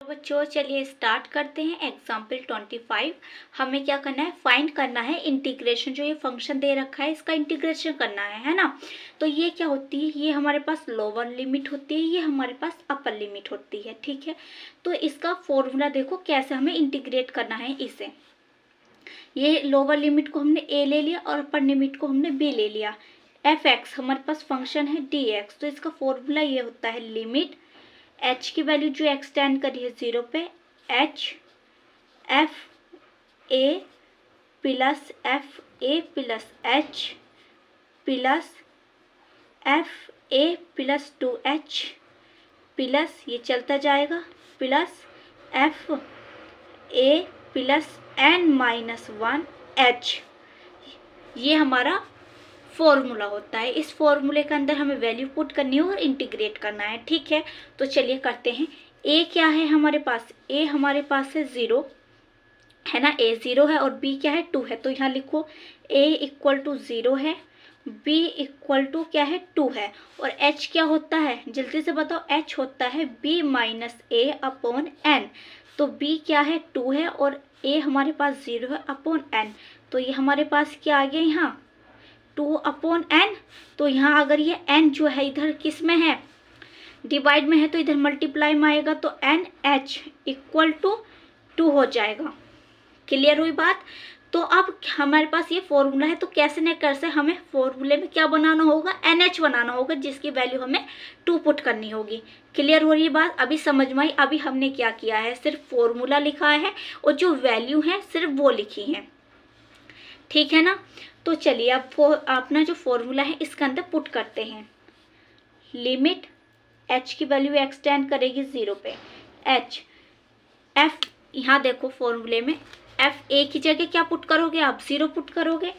तो बच्चों चलिए स्टार्ट करते हैं। एग्जाम्पल 25 हमें क्या करना है, फाइंड करना है इंटीग्रेशन। जो ये फंक्शन दे रखा है इसका इंटीग्रेशन करना है ना। तो ये क्या होती है, ये हमारे पास लोअर लिमिट होती है, ये हमारे पास अपर लिमिट होती है। ठीक है, तो इसका फॉर्मूला देखो कैसे हमें इंटीग्रेट करना है इसे। ये लोअर लिमिट को हमने ए ले लिया और अपर लिमिट को हमने बी ले लिया। एफ एक्स हमारे पास फंक्शन है डी एक्स, तो इसका फॉर्मूला ये होता है लिमिट एच की वैल्यू जो एक्सटेंड करी है 0 पे, H F A plus H plus F A plus 2h plus ये चलता जाएगा प्लस एफ ए प्लस n-1h। ये हमारा फॉर्मूला होता है। इस फॉर्मूले के अंदर हमें वैल्यू पुट करनी है और इंटीग्रेट करना है। ठीक है, तो चलिए करते हैं। ए क्या है हमारे पास, ए हमारे पास है 0 है ना, ए 0 है और बी क्या है 2 है। तो यहाँ लिखो ए इक्वल टू 0 है, बी इक्वल टू क्या है 2 है। और एच क्या होता है जल्दी से बताओ, एच होता है बी माइनस ए अपॉन एन। तो बी क्या है 2 है और ए हमारे पास 0 है अपॉन एन। तो ये हमारे पास क्या आ गया यहाँ 2 अपॉन एन। तो यहाँ अगर ये एन जो है इधर किस में है, डिवाइड में है, तो इधर मल्टीप्लाई में आएगा तो एन एच इक्वल टू 2 हो जाएगा। क्लियर हुई बात। तो अब हमारे पास ये फॉर्मूला है, तो कैसे न कैसे हमें फॉर्मूले में क्या बनाना होगा, एन एच बनाना होगा, जिसकी वैल्यू हमें 2 पुट करनी होगी। क्लियर हो रही बात, अभी समझ में आई। अभी हमने क्या किया है, सिर्फ फॉर्मूला लिखा है और जो वैल्यू है सिर्फ वो लिखी है। ठीक है ना। तो चलिए अब अपना जो फॉर्मूला है इसके अंदर पुट करते हैं। लिमिट एच की वैल्यू एक्सटेंड करेगी 0 पे, एच एफ, यहाँ देखो फॉर्मूले में एफ ए की जगह क्या पुट करोगे आप, 0 पुट करोगे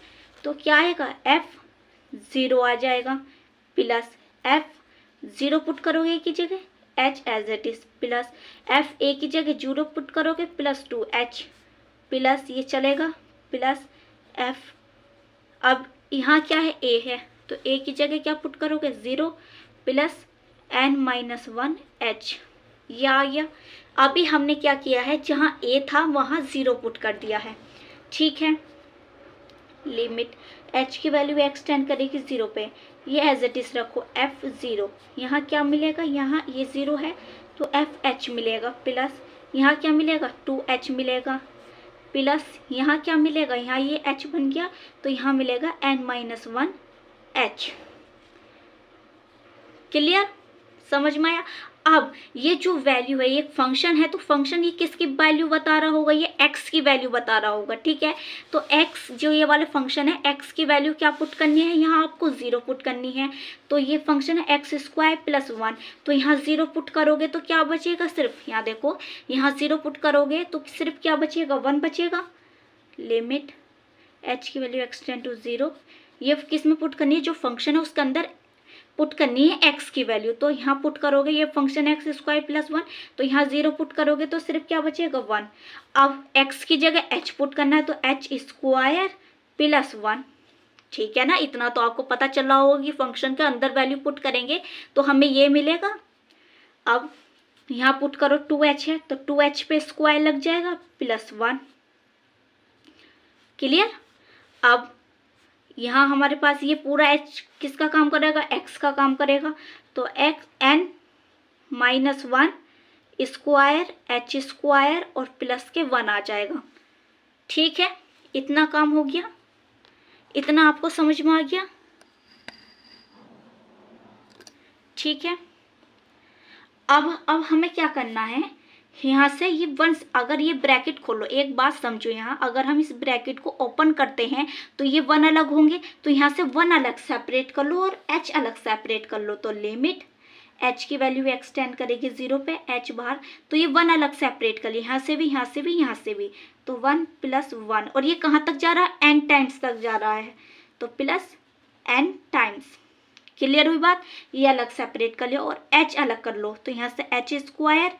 तो क्या आएगा एफ 0 आ जाएगा, प्लस एफ 0 पुट करोगे की जगह H as it is, plus F A की जगह 0 पुट करोगे प्लस 2h प्लस ये चलेगा प्लस एफ। अब यहाँ क्या है ए है, तो ए की जगह क्या पुट करोगे 0 प्लस n-1h, ये आ गया। अभी हमने क्या किया है, जहाँ ए था वहाँ 0 पुट कर दिया है। ठीक है, लिमिट h की वैल्यू एक्सटेंड करेगी 0 पे, ये एज इट इज रखो f 0, यहाँ क्या मिलेगा, यहाँ ये 0 है तो एफ एच मिलेगा, प्लस यहाँ क्या मिलेगा 2h मिलेगा, प्लस यहाँ क्या मिलेगा, यहाँ ये h बन गया तो यहाँ मिलेगा n-1h। क्लियर, समझ में आया। अब ये जो वैल्यू है, ये फंक्शन है, तो फंक्शन ये किसकी वैल्यू बता रहा होगा, ये x की वैल्यू बता रहा होगा। ठीक है, तो x जो ये वाला फंक्शन है, x की वैल्यू क्या पुट करनी है, यहाँ आपको 0 पुट करनी है। तो ये फंक्शन है x स्क्वायर प्लस 1, तो यहाँ 0 पुट करोगे तो क्या बचेगा, सिर्फ यहाँ देखो, यहाँ 0 पुट करोगे तो सिर्फ क्या बचेगा 1 बचेगा। लिमिट h की वैल्यू एक्सटेंड टू 0, ये किस में पुट करनी है, जो फंक्शन है उसके अंदर पुट करनी है x की वैल्यू। तो यहाँ पुट करोगे, ये फंक्शन x स्क्वायर प्लस 1, तो यहाँ 0 पुट करोगे तो सिर्फ क्या बचेगा 1। अब x की जगह h पुट करना है तो h स्क्वायर प्लस 1। ठीक है ना, इतना तो आपको पता चल रहा होगा कि फंक्शन के अंदर वैल्यू पुट करेंगे तो हमें ये मिलेगा। अब यहाँ पुट करो 2h है तो 2h पे स्क्वायर लग जाएगा प्लस 1। क्लियर। अब यहाँ हमारे पास ये पूरा h किसका काम करेगा, x का काम करेगा, तो n-1 स्क्वायर h स्क्वायर और प्लस के 1 आ जाएगा। ठीक है, इतना काम हो गया, इतना आपको समझ में आ गया। ठीक है, अब हमें क्या करना है, यहाँ से ये 1, अगर ये ब्रैकेट खोलो, एक बात समझो, यहाँ अगर हम इस ब्रैकेट को ओपन करते हैं तो ये 1 अलग होंगे, तो यहाँ से 1 अलग सेपरेट कर लो और h अलग सेपरेट कर लो। तो लिमिट h की वैल्यू एक्सटेंड करेगी 0 पे, h बाहर, तो ये 1 अलग सेपरेट कर लिया, यहाँ से भी, यहाँ से भी, यहाँ से भी, तो 1 प्लस 1, और ये कहाँ तक जा रहा है, n टाइम्स तक जा रहा है, तो प्लस n टाइम्स। क्लियर हुई बात, ये अलग सेपरेट कर लियो और h अलग कर लो, तो यहाँ से h स्क्वायर,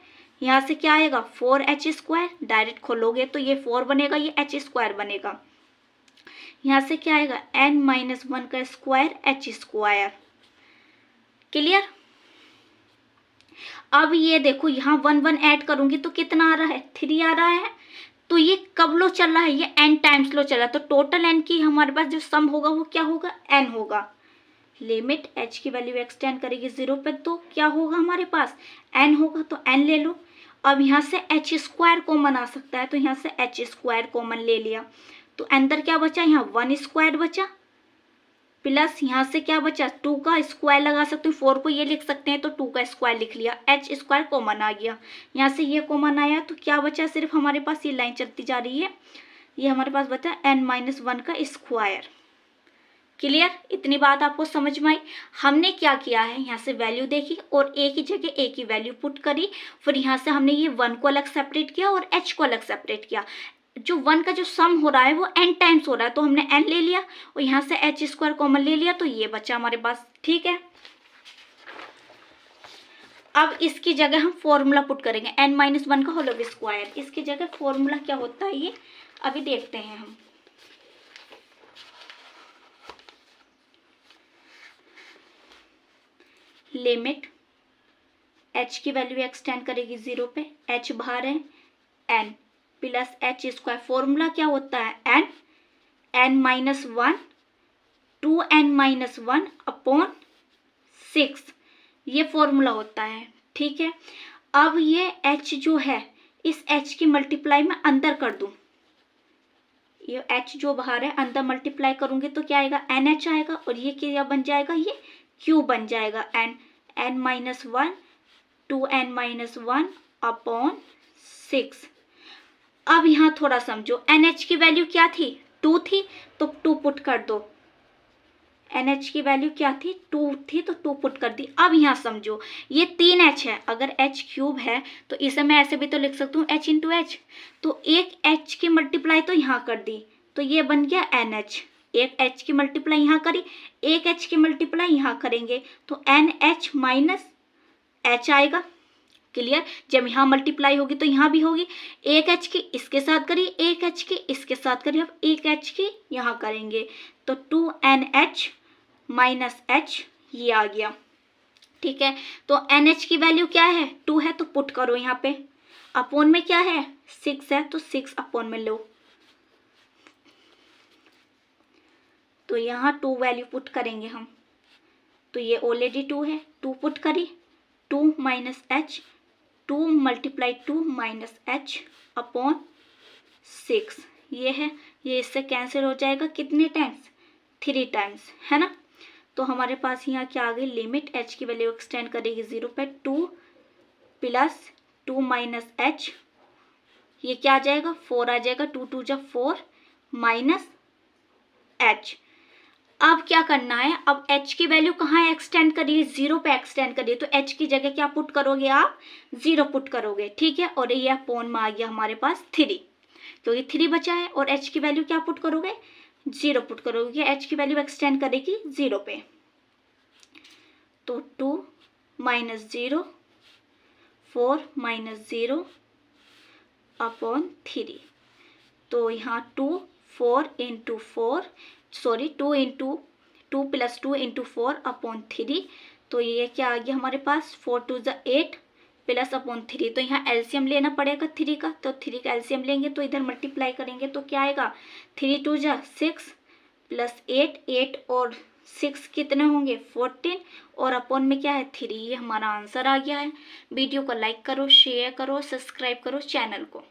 यहाँ से क्या आएगा 4h स्क्वायर, डायरेक्ट खोलोगे तो ये 4 बनेगा, ये h स्क्वायर बनेगा, यहाँ से क्या आएगा n-1 का स्क्वायर h स्क्वायर। क्लियर। अब ये देखो यहाँ 1 1 ऐड करूंगी तो कितना आ रहा है, 3 आ रहा है। तो ये कब लो चल रहा है, ये n टाइम्स लो चल रहा है। तो टोटल n की हमारे पास जो सम होगा वो क्या होगा, n होगा। लिमिट h की वैल्यू एक्सटेंड करेगी 0 पे तो क्या होगा हमारे पास, n होगा। तो n ले लो। अब यहाँ से h स्क्वायर कॉमन आ सकता है, तो यहाँ से h स्क्वायर कॉमन ले लिया तो अंदर क्या बचा, यहाँ 1 स्क्वायर बचा, प्लस यहाँ से क्या बचा, 2 का स्क्वायर लगा सकते हो, 4 को ये लिख सकते हैं तो 2 का स्क्वायर लिख लिया, h स्क्वायर कॉमन आ गया। यहाँ से ये कॉमन आया तो क्या बचा, सिर्फ हमारे पास ये लाइन चलती जा रही है, ये हमारे पास बचा n-1 का स्क्वायर। क्लियर, इतनी बात आपको समझ में आई। हमने क्या किया है, यहाँ से वैल्यू देखी और a की जगह a की वैल्यू पुट करी, फिर यहाँ से हमने ये 1 को अलग सेपरेट किया और h को अलग सेपरेट किया। जो 1 का जो सम हो रहा है वो n टाइम्स हो रहा है तो हमने n ले लिया और यहाँ से h स्क्वायर कॉमन ले लिया तो ये बचा हमारे पास। ठीक है, अब इसकी जगह हम फॉर्मूला पुट करेंगे n-1 का होल स्क्वायर। इसकी जगह फॉर्मूला क्या होता है ये अभी देखते हैं हम। लिमिट h की वैल्यू एक्सटेंड करेगी 0 पे, h बाहर है, n plus h square. Formula क्या होता है, n-1 2n-1 अपॉन 6, ये फॉर्मूला होता है। ठीक है, अब ये h जो है इस h की मल्टीप्लाई में अंदर कर दूं, ये h जो बाहर है अंदर मल्टीप्लाई करूंगी तो क्या आएगा, nh आएगा और ये क्या बन जाएगा, ये q बन जाएगा, n-1 2n-1 अपॉन 6। अब यहाँ थोड़ा समझो, NH की वैल्यू क्या थी, 2 थी तो 2 पुट कर दो। NH की वैल्यू क्या थी, 2 थी तो 2 पुट कर दी। अब यहाँ समझो ये 3H है, अगर H क्यूब है तो इसे मैं ऐसे भी तो लिख सकती हूँ H इंटू एच। तो एक H की मल्टीप्लाई तो यहाँ कर दी तो ये बन गया NH। एक H की मल्टीप्लाई यहाँ करी, एक H की मल्टीप्लाई यहाँ करेंगे तो NH माइनस H आएगा। क्लियर, जब यहाँ मल्टीप्लाई होगी तो यहाँ भी होगी, एक h की इसके साथ करी, एक h की इसके साथ करी, अब एक h की यहाँ करेंगे तो 2NH माइनस h ये आ गया। ठीक है, तो NH की वैल्यू क्या है, 2 है तो पुट करो यहाँ पे, अपॉन में क्या है 6 है तो 6 अपॉन में लो, तो यहाँ 2 वैल्यू पुट करेंगे हम, तो ये ऑलरेडी 2 है, 2 पुट करी, 2 minus h, 2 multiply 2 minus h upon 6, ये है, ये इससे कैंसिल हो जाएगा कितने टाइम्स, 3 टाइम्स, है ना। तो हमारे पास यहाँ क्या आ गई, लिमिट h की वैल्यू एक्सटेंड करेगी 0 पे, 2 प्लस 2 माइनस h, ये क्या आ जाएगा 4 आ जाएगा, 2 2 जा 4 माइनस h। अब क्या करना है, अब h की वैल्यू कहाँ एक्सटेंड करिए, 0 पे एक्सटेंड करिए, तो h की जगह क्या पुट करोगे आप, 0 पुट करोगे। ठीक है, और ये अपॉन में आ गया हमारे पास 3, क्योंकि 3 बचा है और h की वैल्यू क्या पुट करोगे, 0 पुट करोगे, h की वैल्यू एक्सटेंड करेगी 0 पे, तो 2 माइनस 0 4 माइनस 0 अपॉन 3, तो यहाँ 2 4 into 4 sorry 2 plus 2 into 4 upon 3, तो ये क्या आ गया हमारे पास 4 2 जा 8 प्लस अपॉन 3, तो यहाँ एलसीएम लेना पड़ेगा 3 का, तो 3 का एलसीएम लेंगे तो इधर मल्टीप्लाई करेंगे तो क्या आएगा 3 2 जा 6 प्लस 8 और 6 कितने होंगे 14 और अपॉन में क्या है 3, ये हमारा आंसर आ गया है। वीडियो को लाइक करो, शेयर करो, सब्सक्राइब करो चैनल को।